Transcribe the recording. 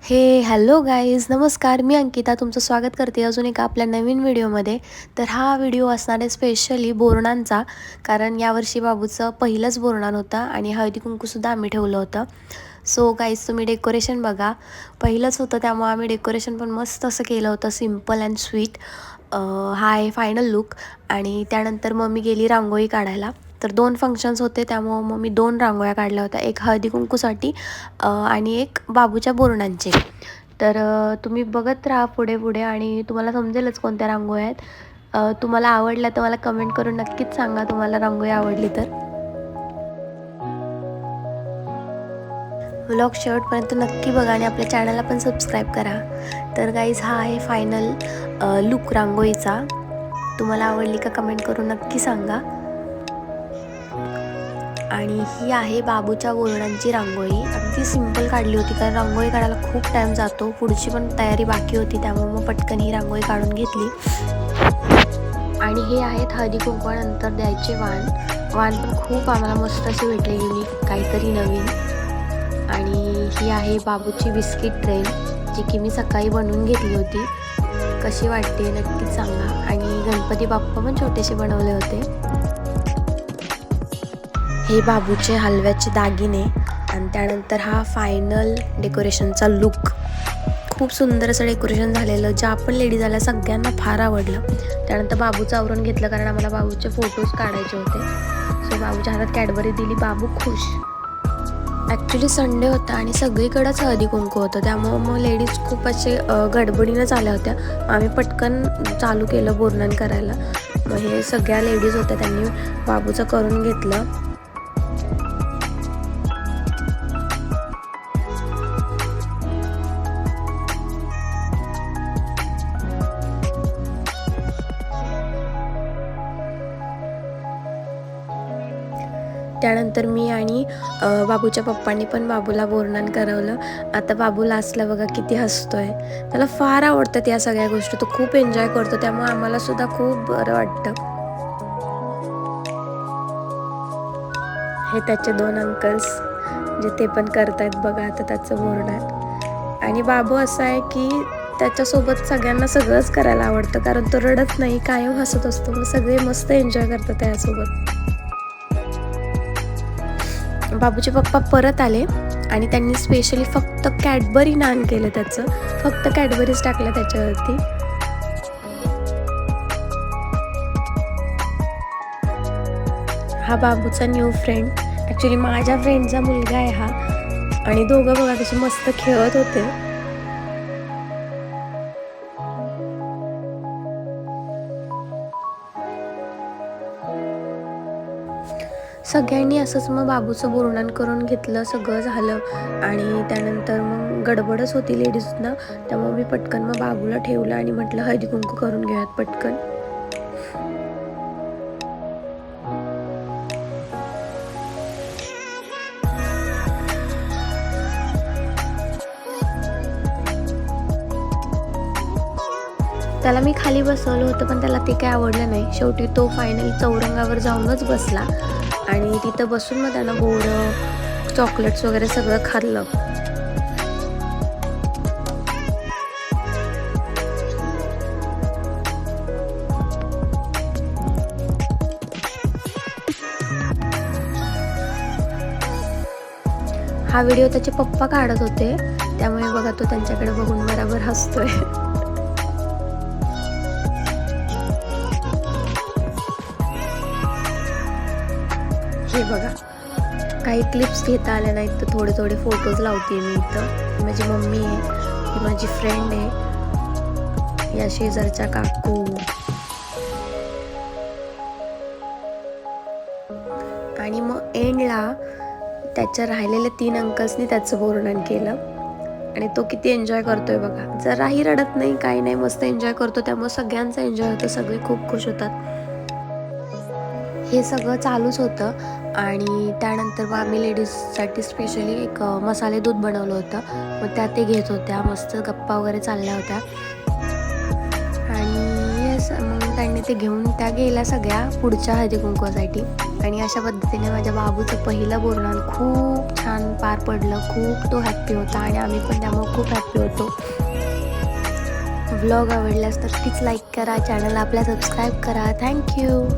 Hello guys, नमस्कार. मी अंकिता तुमचं स्वागत करते अजून एका आपल्या नवीन व्हिडिओमध्ये. तर हा व्हिडिओ असणार आहे स्पेशली बोरणांचा, कारण यावर्षी बाबूचं पहिलंच बोरणान होतं आणि हळदी कुंकूसुद्धा आम्ही ठेवलं होतं. सो गाईज, तुम्ही डेकोरेशन बघा. पहिलंच होतं त्यामुळे आम्ही डेकोरेशन पण मस्त असं केलं होतं, सिम्पल अँड स्वीट. हा आहे फायनल लुक. आणि त्यानंतर मग मी गेली रांगोळी काढायला. तर 2 फंक्शन्स होते त्यामुळं मग मी 2 रांगोळ्या काढल्या होत्या, एक हळदी कुंकूसाठी आणि एक बाबूच्या बोरणांचे. तर तुम्ही बघत राहा पुढे पुढे आणि तुम्हाला समजेलच कोणत्या रांगोळ्या आहेत. तुम्हाला आवडल्या तर मला कमेंट करून नक्कीच सांगा, तुम्हाला रांगोळी आवडली तर. व्लॉग शेवटपर्यंत नक्की बघा आणि आपल्या चॅनलला पण सबस्क्राईब करा. तर गाईज, हा आहे फायनल लुक रांगोळीचा. तुम्हाला आवडली का कमेंट करून नक्की सांगा. आणि ही आहे बाबूच्या बोरणांची रांगोळी. अगदी सिंपल काढली होती, कारण रांगोळी काढायला खूप टाईम जातो. पुढची पण तयारी बाकी होती त्यामुळे मग पटकन ही रांगोळी काढून घेतली. आणि हे आहेत हळदी कुंकवानंतर द्यायचे वाण. वाण पण खूप आम्हाला मस्त असे भेटले, युनिक काहीतरी नवीन. आणि ही आहे बाबूची बिस्किट ट्रेन, जी की मी सकाळी बनवून घेतली होती. कशी वाटते नक्कीच सांगा. आणि गणपती बाप्पा पण छोटेसे बनवले होते. हे बाबूचे हलव्याचे दागिने. आणि त्यानंतर हा फायनल डेकोरेशनचा लुक. खूप सुंदर असं डेकोरेशन झालेलं, ज्या आपण लेडीज आल्या सगळ्यांना फार आवडलं. त्यानंतर बाबूचं आवरून घेतलं, कारण आम्हाला बाबूचे फोटोज काढायचे होते. सो बाबूच्या हातात कॅडबरी दिली, बाबू खुश. ॲक्च्युली संडे होता आणि सगळीकडेच हळदी कुंकू होतं, त्यामुळं मग लेडीज खूप असे गडबडीनंच आल्या होत्या. आम्ही पटकन चालू केलं बोरनान करायला. मग हे सगळ्या लेडीज होत्या, त्यांनी बाबूचं करून घेतलं. त्यानंतर मी आणि बाबूच्या पप्पांनी पण बाबूला बोरनान करवलं. आता बाबू लास्टला बघा किती हसतोय. त्याला फार आवडतात या सगळ्या गोष्टी, तो खूप एन्जॉय करतो, त्यामुळे आम्हाला सुद्धा खूप बरं वाटतं. हे त्याचे 2 अंकल्स, जे ते पण करतायत बघा आता त्याचं बोरनान. आणि बाबू असा आहे की त्याच्यासोबत सगळ्यांना सगळंच करायला आवडतं, कारण तो रडत नाही, कायम हसत असतो. मग सगळे मस्त एन्जॉय करतात त्यासोबत. बाबूचे पप्पा परत आले आणि त्यांनी स्पेशली फक्त कॅडबरी नान केलं, त्याचं फक्त कॅडबरीज टाकल्या त्याच्यावरती. हा बाबूचा न्यू फ्रेंड, ॲक्च्युली माझ्या फ्रेंडचा मुलगा आहे हा. आणि दोघं बघा कसे मस्त खेळत होते. सगळ्यांनी असंच मग बाबूचं बोरनान करून घेतलं, सगळं झालं. आणि त्यानंतर मग गडबडच होती लेडीजना, त्यामुळे मी पटकन मग बाबूला ठेवलं आणि म्हटलं हळदी कुंकू करून घेऊयात पटकन. त्याला मी खाली बसवलं होतं, पण त्याला ते काही आवडलं नाही. शेवटी तो फायनली चौरंगावर जाऊनच बसला आणि तिथं बसून मग त्यानं बोरं, चॉकलेट्स वगैरे सगळं खाल्लं. हा व्हिडिओ त्याचे पप्पा काढत होते, त्यामुळे बघा तो त्यांच्याकडे बघून बरोबर हसतोय. हे बघा, काही क्लिप्स घेता आल्या नाहीत, तर थोडे थोडे फोटोज लावते मी इथं. ही माझी मम्मी आहे, ही माझी फ्रेंड आहे, या शेजारच्या काकू. आणि मग एंडला त्याच्या राहिलेल्या 3 अंकल्सनी त्याचं बोरनान केलं. आणि तो किती एन्जॉय करतोय बघा, जराही रडत नाही, काही नाही, मस्त एन्जॉय करतो. त्यामुळे सगळ्यांचा एन्जॉय होतो, सगळे खूप खुश होतात. हे सगळं चालूच होतं. आणि त्यानंतर मग आम्ही लेडीजसाठी स्पेशली एक मसाले दूध बनवलं होतं. मग त्या ते घेत होत्या, मस्त गप्पा वगैरे चालल्या होत्या. आणि येस, मग त्यांनी ते घेऊन त्या गेल्या सगळ्या पुढच्या हळदी कुंकवासाठी. आणि अशा पद्धतीने माझ्या बाबूचं पहिलं बोरनान खूप छान पार पडलं. खूप तो हॅप्पी होता आणि आम्ही पण त्यामुळे खूप हॅप्पी होतो. व्लॉग आवडल्यास नक्कीच लाईक करा, चॅनल आपल्या सबस्क्राईब करा. थँक्यू.